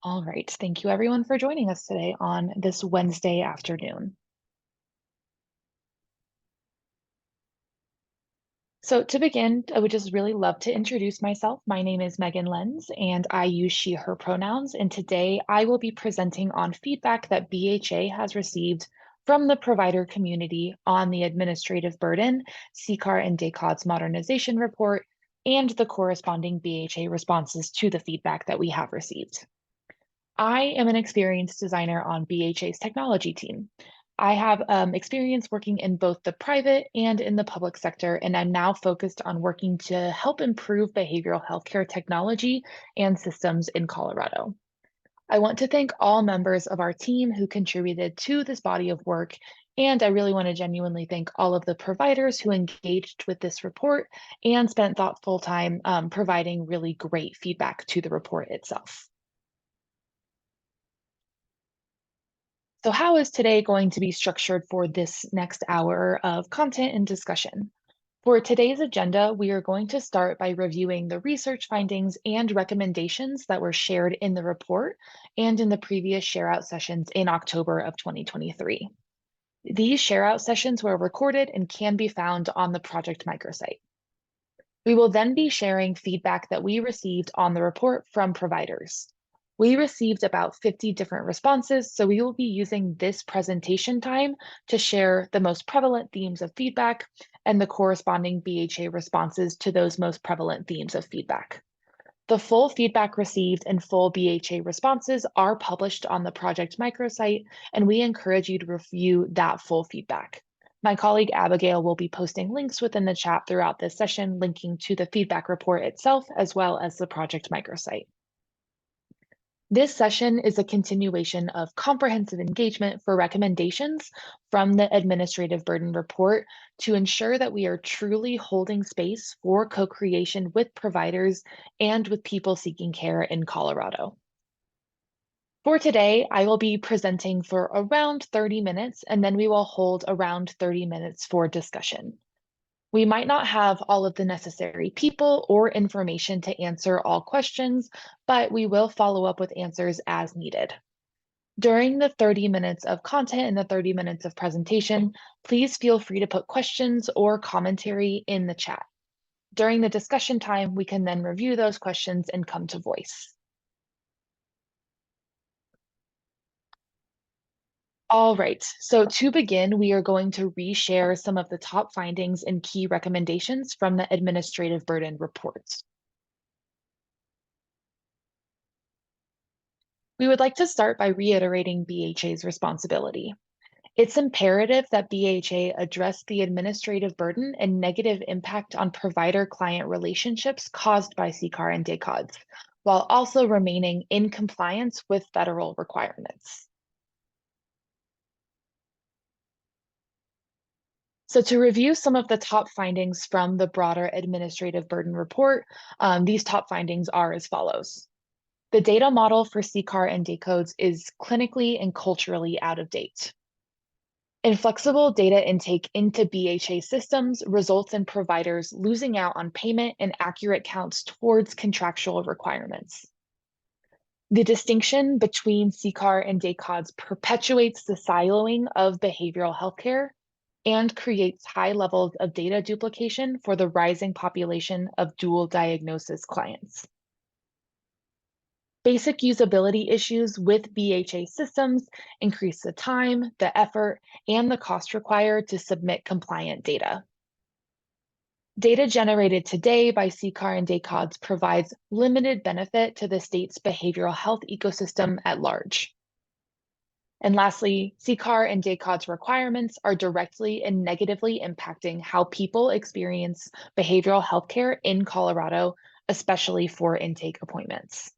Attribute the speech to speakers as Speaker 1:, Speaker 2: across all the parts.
Speaker 1: All right. Thank you everyone for joining us today on this Wednesday afternoon. So to begin, I would just really love to introduce myself. My name is Megan Lenz, and I use she, her pronouns. And today I will be presenting on feedback that BHA has received from the provider community on the administrative burden, CCAR and DACODS Modernization Report, and the corresponding BHA responses to the feedback that we have received. I am an experienced designer on BHA's technology team. I have experience working in both the private and in the public sector, and I'm now focused on working to help improve behavioral healthcare technology and systems in Colorado. I want to thank all members of our team who contributed to this body of work, and I really want to genuinely thank all of the providers who engaged with this report and spent thoughtful time providing really great feedback to the report itself. So how is today going to be structured for this next hour of content and discussion? For today's agenda, we are going to start by reviewing the research findings and recommendations that were shared in the report and in the previous share-out sessions in October of 2023. These share-out sessions were recorded and can be found on the project microsite. We will then be sharing feedback that we received on the report from providers. We received about 50 different responses, so we will be using this presentation time to share the most prevalent themes of feedback and the corresponding BHA responses to those most prevalent themes of feedback. The full feedback received and full BHA responses are published on the project microsite, and we encourage you to review that full feedback. My colleague Abigail will be posting links within the chat throughout this session, linking to the feedback report itself, as well as the project microsite. This session is a continuation of comprehensive engagement for recommendations from the administrative burden report to ensure that we are truly holding space for co-creation with providers and with people seeking care in Colorado. For today, I will be presenting for around 30 minutes, and then we will hold around 30 minutes for discussion. We might not have all of the necessary people or information to answer all questions, but we will follow up with answers as needed. During the 30 minutes of content and the 30 minutes of presentation, please feel free to put questions or commentary in the chat. During the discussion time, we can then review those questions and come to voice. All right, so to begin, we are going to reshare some of the top findings and key recommendations from the administrative burden reports. We would like to start by reiterating BHA's responsibility. It's imperative that BHA address the administrative burden and negative impact on provider-client relationships caused by CCAR and DACODS, while also remaining in compliance with federal requirements. So to review some of the top findings from the broader administrative burden report, these top findings are as follows. The data model for CCAR and DACODS is clinically and culturally out of date. Inflexible data intake into BHA systems results in providers losing out on payment and accurate counts towards contractual requirements. The distinction between CCAR and DACODS perpetuates the siloing of behavioral healthcare and creates high levels of data duplication for the rising population of dual diagnosis clients. Basic usability issues with BHA systems increase the time, the effort, and the cost required to submit compliant data. Data generated today by CCAR and DACODS provides limited benefit to the state's behavioral health ecosystem at large. And lastly, CCAR and DACODS requirements are directly and negatively impacting how people experience behavioral health care in Colorado, especially for intake appointments.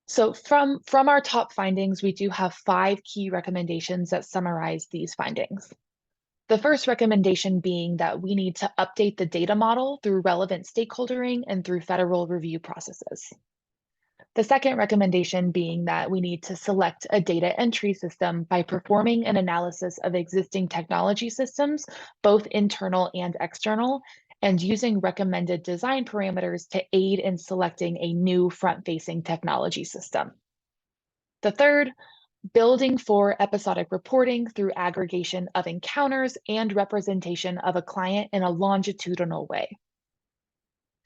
Speaker 1: So from our top findings, we do have 5 key recommendations that summarize these findings. The first recommendation being that we need to update the data model through relevant stakeholdering and through federal review processes. The second recommendation being that we need to select a data entry system by performing an analysis of existing technology systems, both internal and external, and using recommended design parameters to aid in selecting a new front-facing technology system. The third, building for episodic reporting through aggregation of encounters and representation of a client in a longitudinal way.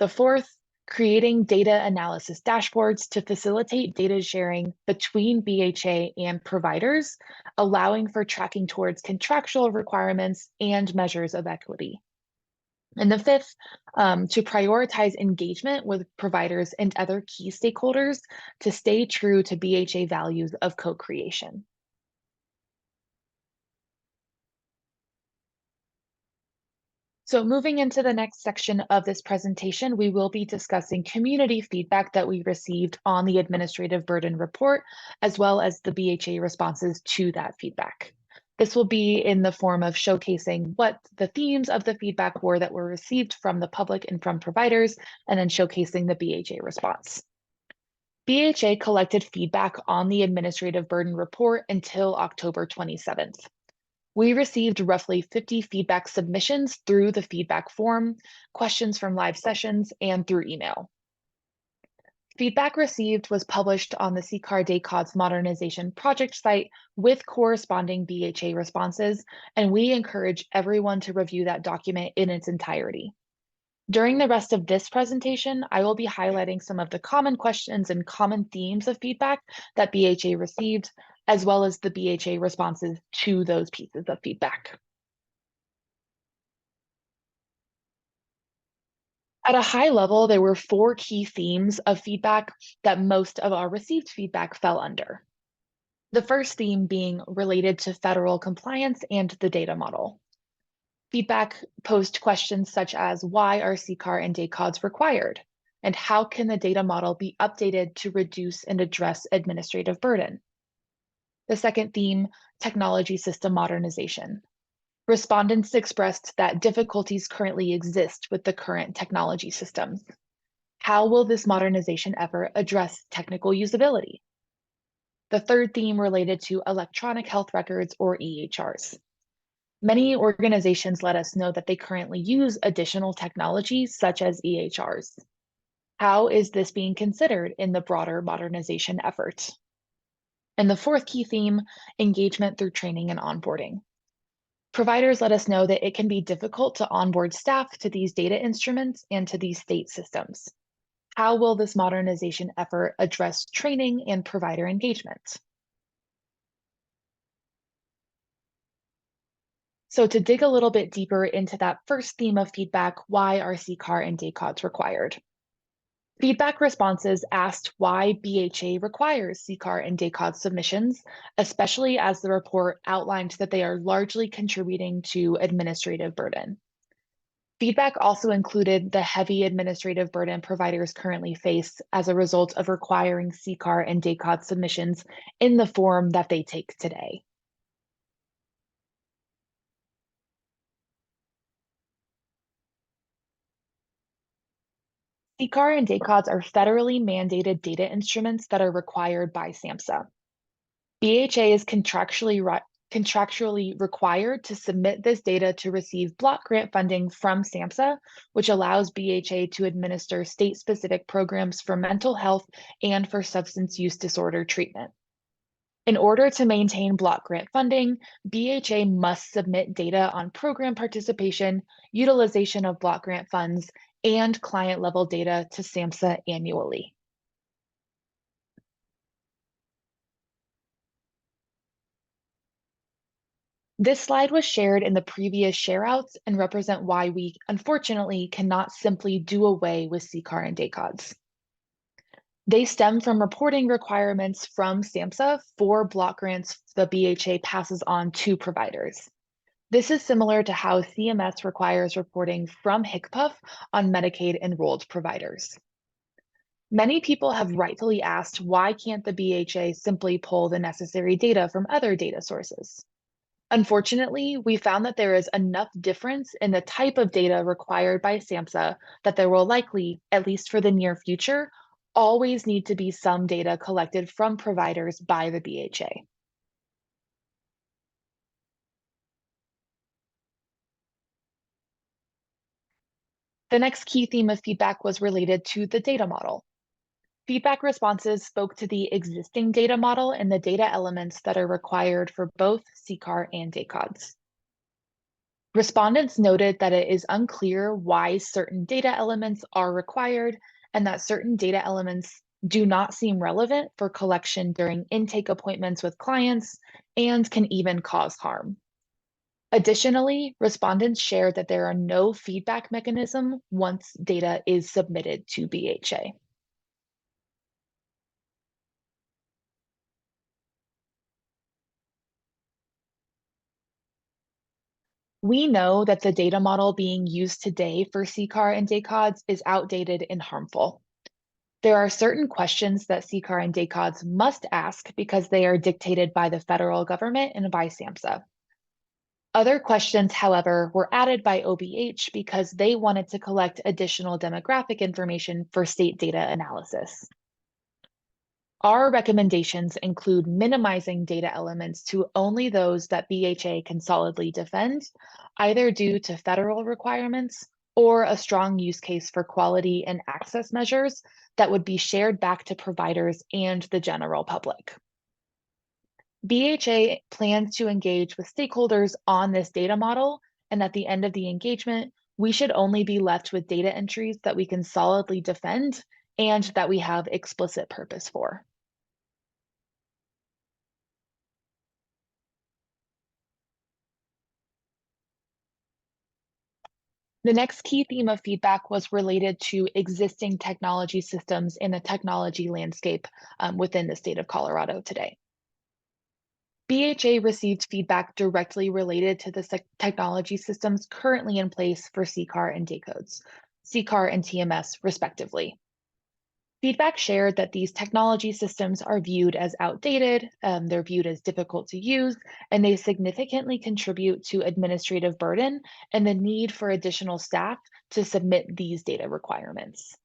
Speaker 1: The fourth, creating data analysis dashboards to facilitate data sharing between BHA and providers, allowing for tracking towards contractual requirements and measures of equity. And the fifth, to prioritize engagement with providers and other key stakeholders to stay true to BHA values of co-creation. So moving into the next section of this presentation, we will be discussing community feedback that we received on the administrative burden report, as well as the BHA responses to that feedback. This will be in the form of showcasing what the themes of the feedback were that were received from the public and from providers, and then showcasing the BHA response. BHA collected feedback on the administrative burden report until October 27th. We received roughly 50 feedback submissions through the feedback form, questions from live sessions, and through email. Feedback received was published on the CCAR DACODS Modernization project site with corresponding BHA responses, and we encourage everyone to review that document in its entirety. During the rest of this presentation, I will be highlighting some of the common questions and common themes of feedback that BHA received, as well as the BHA responses to those pieces of feedback. At a high level, there were 4 key themes of feedback that most of our received feedback fell under. The first theme being related to federal compliance and the data model. Feedback posed questions such as, why are CCAR and DACODS required? And how can the data model be updated to reduce and address administrative burden? The second theme, technology system modernization. Respondents expressed that difficulties currently exist with the current technology systems. How will this modernization effort address technical usability? The third theme related to electronic health records or EHRs. Many organizations let us know that they currently use additional technologies such as EHRs. How is this being considered in the broader modernization effort? And the fourth key theme, engagement through training and onboarding. Providers let us know that it can be difficult to onboard staff to these data instruments and to these state systems. How will this modernization effort address training and provider engagement? So to dig a little bit deeper into that first theme of feedback, why are CCAR and DACODS required? Feedback responses asked why BHA requires CCAR and DACODS submissions, especially as the report outlined that they are largely contributing to administrative burden. Feedback also included the heavy administrative burden providers currently face as a result of requiring CCAR and DACODS submissions in the form that they take today. CCAR and DACODS are federally mandated data instruments that are required by SAMHSA. BHA is contractually required to submit this data to receive block grant funding from SAMHSA, which allows BHA to administer state-specific programs for mental health and for substance use disorder treatment. In order to maintain block grant funding, BHA must submit data on program participation, utilization of block grant funds, and client-level data to SAMHSA annually. This slide was shared in the previous shareouts and represent why we unfortunately cannot simply do away with CCAR and DACODS. They stem from reporting requirements from SAMHSA for block grants the BHA passes on to providers. This is similar to how CMS requires reporting from HCPF on Medicaid enrolled providers. Many people have rightfully asked, why can't the BHA simply pull the necessary data from other data sources? Unfortunately, we found that there is enough difference in the type of data required by SAMHSA that there will likely, at least for the near future, always need to be some data collected from providers by the BHA. The next key theme of feedback was related to the data model. Feedback responses spoke to the existing data model and the data elements that are required for both CCAR and DACODS. Respondents noted that it is unclear why certain data elements are required and that certain data elements do not seem relevant for collection during intake appointments with clients and can even cause harm. Additionally, respondents shared that there are no feedback mechanism once data is submitted to BHA. We know that the data model being used today for CCAR and DACODS is outdated and harmful. There are certain questions that CCAR and DACODS must ask because they are dictated by the federal government and by SAMHSA. Other questions, however, were added by OBH because they wanted to collect additional demographic information for state data analysis. Our recommendations include minimizing data elements to only those that BHA can solidly defend, either due to federal requirements or a strong use case for quality and access measures that would be shared back to providers and the general public. BHA plans to engage with stakeholders on this data model, and at the end of the engagement, we should only be left with data entries that we can solidly defend and that we have explicit purpose for. The next key theme of feedback was related to existing technology systems in the technology landscape within the state of Colorado today. BHA received feedback directly related to the technology systems currently in place for CCAR and DACODS, CCAR and TMS respectively. Feedback shared that these technology systems are viewed as outdated, they're viewed as difficult to use, and they significantly contribute to administrative burden and the need for additional staff to submit these data requirements.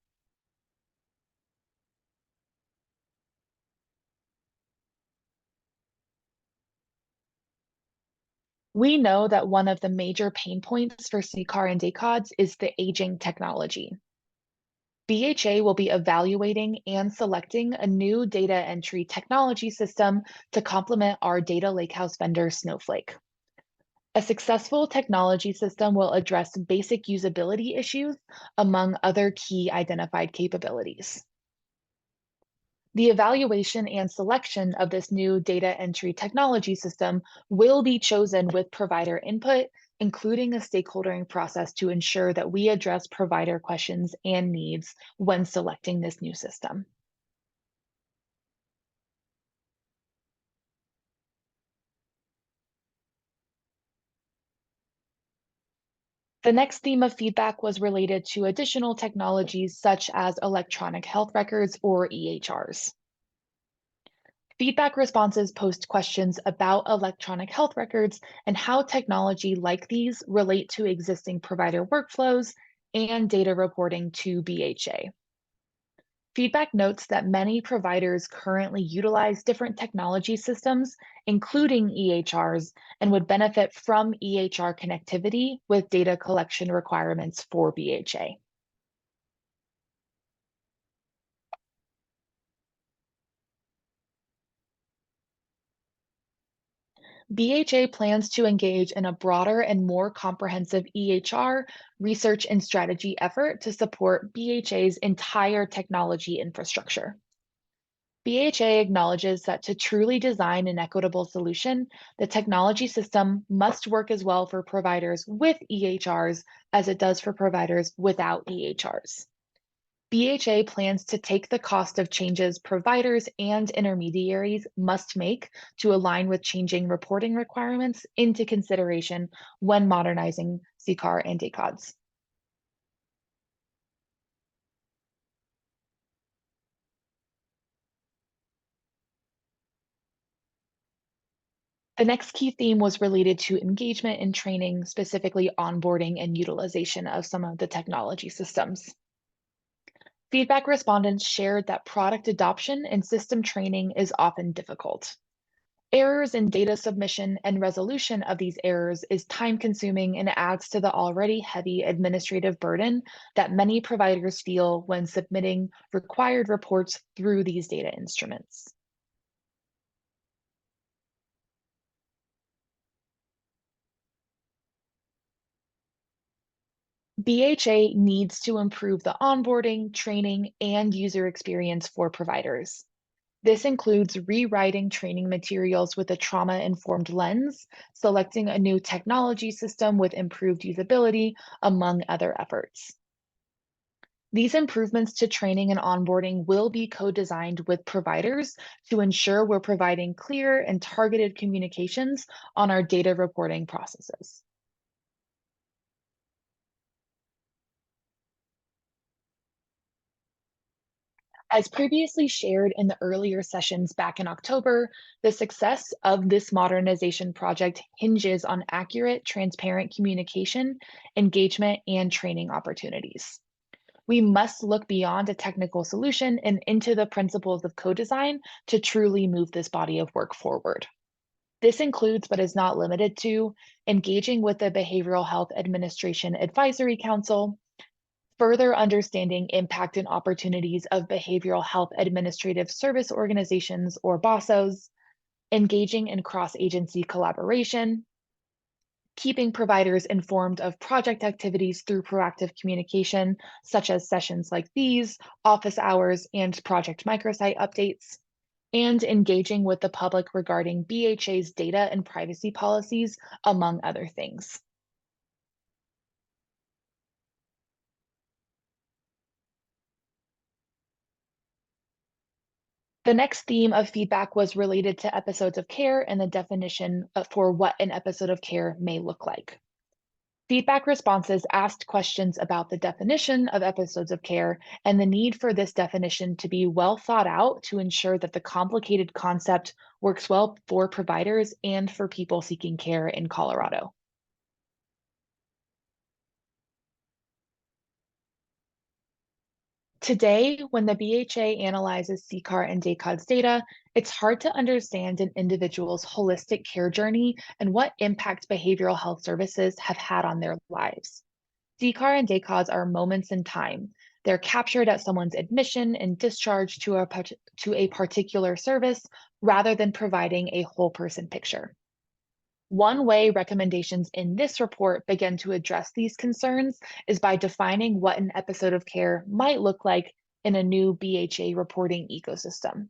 Speaker 1: We know that one of the major pain points for CCAR and DACODS is the aging technology. BHA will be evaluating and selecting a new data entry technology system to complement our data lakehouse vendor, Snowflake. A successful technology system will address basic usability issues among other key identified capabilities. The evaluation and selection of this new data entry technology system will be chosen with provider input, including a stakeholdering process to ensure that we address provider questions and needs when selecting this new system. The next theme of feedback was related to additional technologies such as electronic health records or EHRs. Feedback responses posed questions about electronic health records and how technology like these relate to existing provider workflows and data reporting to BHA. Feedback notes that many providers currently utilize different technology systems, including EHRs, and would benefit from EHR connectivity with data collection requirements for BHA. BHA plans to engage in a broader and more comprehensive EHR research and strategy effort to support BHA's entire technology infrastructure. BHA acknowledges that to truly design an equitable solution, the technology system must work as well for providers with EHRs as it does for providers without EHRs. BHA plans to take the cost of changes providers and intermediaries must make to align with changing reporting requirements into consideration when modernizing CCAR and DACODS. The next key theme was related to engagement and training, specifically onboarding and utilization of some of the technology systems. Feedback respondents shared that product adoption and system training is often difficult. Errors in data submission and resolution of these errors is time consuming and adds to the already heavy administrative burden that many providers feel when submitting required reports through these data instruments. BHA needs to improve the onboarding, training, and user experience for providers. This includes rewriting training materials with a trauma informed lens, selecting a new technology system with improved usability, among other efforts. These improvements to training and onboarding will be co designed with providers to ensure we're providing clear and targeted communications on our data reporting processes. As previously shared in the earlier sessions back in October, the success of this modernization project hinges on accurate, transparent communication, engagement, and training opportunities. We must look beyond a technical solution and into the principles of co-design to truly move this body of work forward. This includes, but is not limited to, engaging with the Behavioral Health Administration Advisory Council, further understanding impact and opportunities of behavioral health administrative service organizations or BASOs, engaging in cross-agency collaboration, keeping providers informed of project activities through proactive communication, such as sessions like these, office hours, and project microsite updates, and engaging with the public regarding BHA's data and privacy policies, among other things. The next theme of feedback was related to episodes of care and the definition for what an episode of care may look like. Feedback responses asked questions about the definition of episodes of care and the need for this definition to be well thought out to ensure that the complicated concept works well for providers and for people seeking care in Colorado. Today, when the BHA analyzes CCAR and DACODS data, it's hard to understand an individual's holistic care journey and what impact behavioral health services have had on their lives. CCAR and DACODS are moments in time. They're captured at someone's admission and discharge to a particular service rather than providing a whole person picture. One way recommendations in this report begin to address these concerns is by defining what an episode of care might look like in a new BHA reporting ecosystem.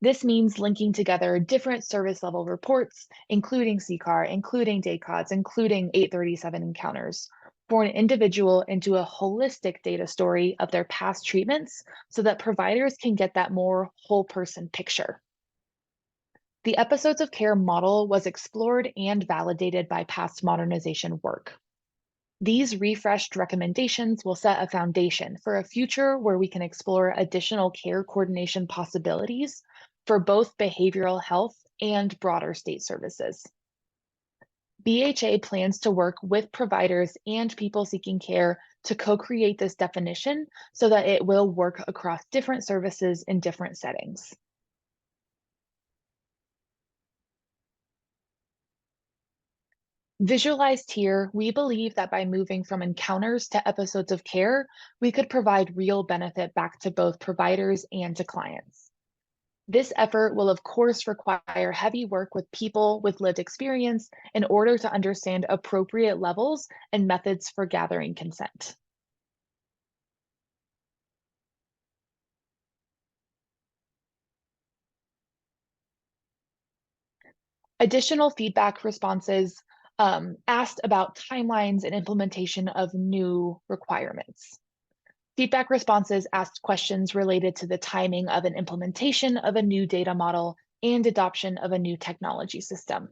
Speaker 1: This means linking together different service level reports, including CCAR, including DACODS, including 837 encounters, for an individual into a holistic data story of their past treatments so that providers can get that more whole person picture. The episodes of care model was explored and validated by past modernization work. These refreshed recommendations will set a foundation for a future where we can explore additional care coordination possibilities for both behavioral health and broader state services. BHA plans to work with providers and people seeking care to co-create this definition so that it will work across different services in different settings. Visualized here, we believe that by moving from encounters to episodes of care, we could provide real benefit back to both providers and to clients. This effort will, of course, require heavy work with people with lived experience in order to understand appropriate levels and methods for gathering consent. Additional feedback responses asked about timelines and implementation of new requirements. Feedback responses asked questions related to the timing of an implementation of a new data model and adoption of a new technology system.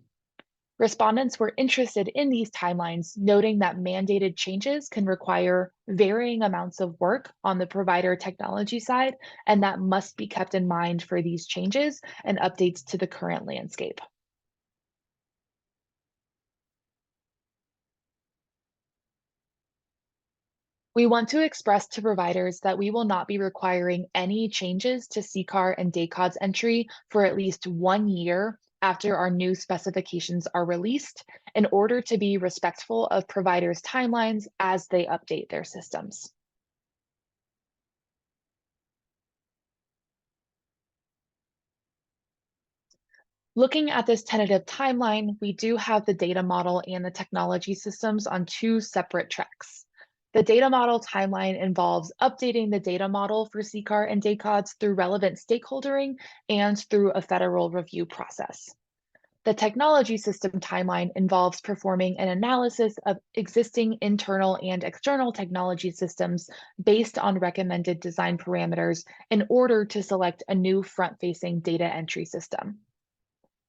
Speaker 1: Respondents were interested in these timelines, noting that mandated changes can require varying amounts of work on the provider technology side, and that must be kept in mind for these changes and updates to the current landscape. We want to express to providers that we will not be requiring any changes to CCAR and DACODS entry for at least 1 year after our new specifications are released in order to be respectful of providers' timelines as they update their systems. Looking at this tentative timeline, we do have the data model and the technology systems on two separate tracks. The data model timeline involves updating the data model for CCAR and DACODS through relevant stakeholdering and through a federal review process. The technology system timeline involves performing an analysis of existing internal and external technology systems based on recommended design parameters in order to select a new front-facing data entry system.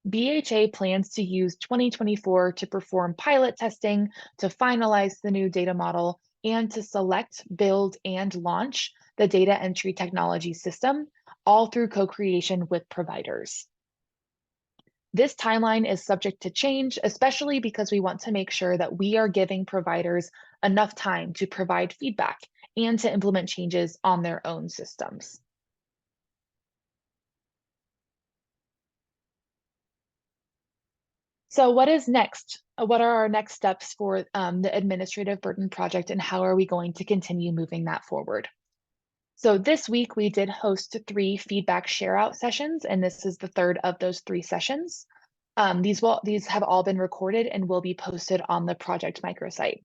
Speaker 1: BHA plans to use 2024 to perform pilot testing, to finalize the new data model, and to select, build, and launch the data entry technology system, all through co-creation with providers. This timeline is subject to change, especially because we want to make sure that we are giving providers enough time to provide feedback and to implement changes on their own systems. So what is next? What are our next steps for the administrative burden project, and how are we going to continue moving that forward? So this week we did host 3 feedback share out sessions, and this is the third of those 3 sessions. These have all been recorded and will be posted on the project microsite.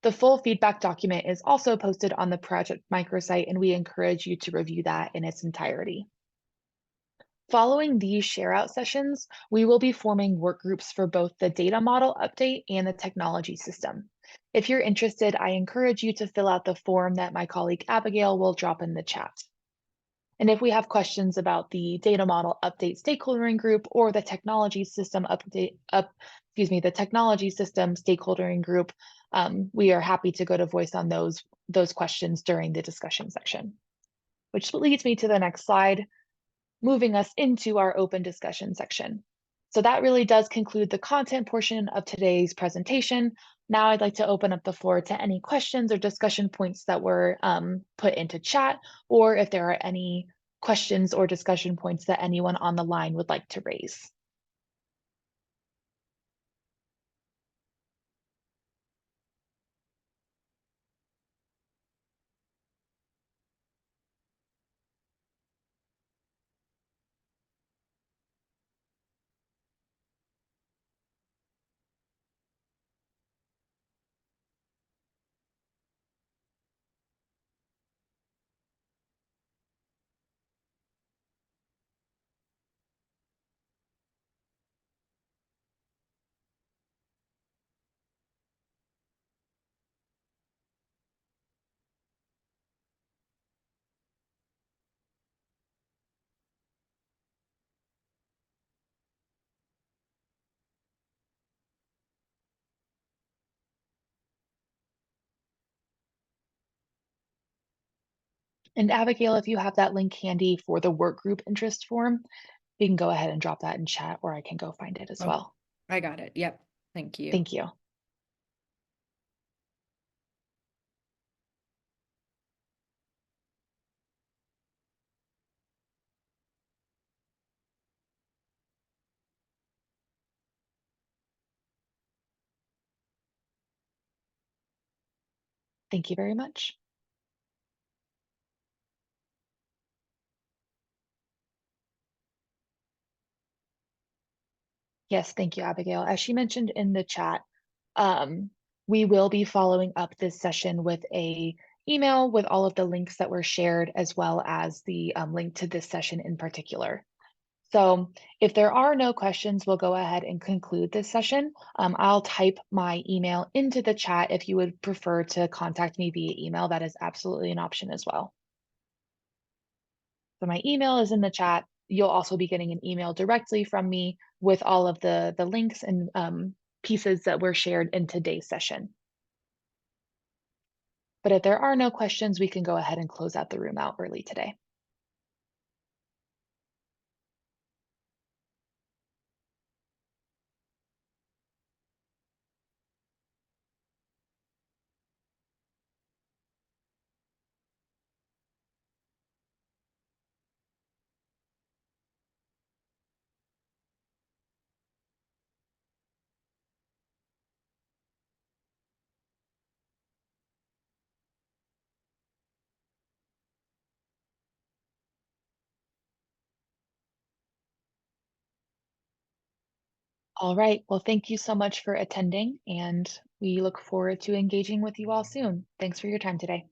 Speaker 1: The full feedback document is also posted on the project microsite, and we encourage you to review that in its entirety. Following these share out sessions, we will be forming work groups for both the data model update and the technology system. If you're interested, I encourage you to fill out the form that my colleague Abigail will drop in the chat. And if we have questions about the data model update stakeholdering group or the technology system the technology system stakeholdering group, we are happy to go to voice on those questions during the discussion section. Which leads me to the next slide, moving us into our open discussion section. So that really does conclude the content portion of today's presentation. Now I'd like to open up the floor to any questions or discussion points that were put into chat, or if there are any questions or discussion points that anyone on the line would like to raise. And Abigail, if you have that link handy for the work group interest form, you can go ahead and drop that in chat, or I can go find it as
Speaker 2: Oh,
Speaker 1: well.
Speaker 2: I got it. Yep. Thank you.
Speaker 1: Thank you. Thank you very much. Yes, thank you, Abigail. As she mentioned in the chat, um, we will be following up this session with a email with all of the links that were shared, as well as the link to this session in particular. So if there are no questions, we'll go ahead and conclude this session. I'll type my email into the chat if you would prefer to contact me via email. That is absolutely an option as well. So my email is in the chat. You'll also be getting an email directly from me with all of the links and pieces that were shared in today's session. But if there are no questions, we can go ahead and close out the room out early today. All right. Well, thank you so much for attending, and we look forward to engaging with you all soon. Thanks for your time today.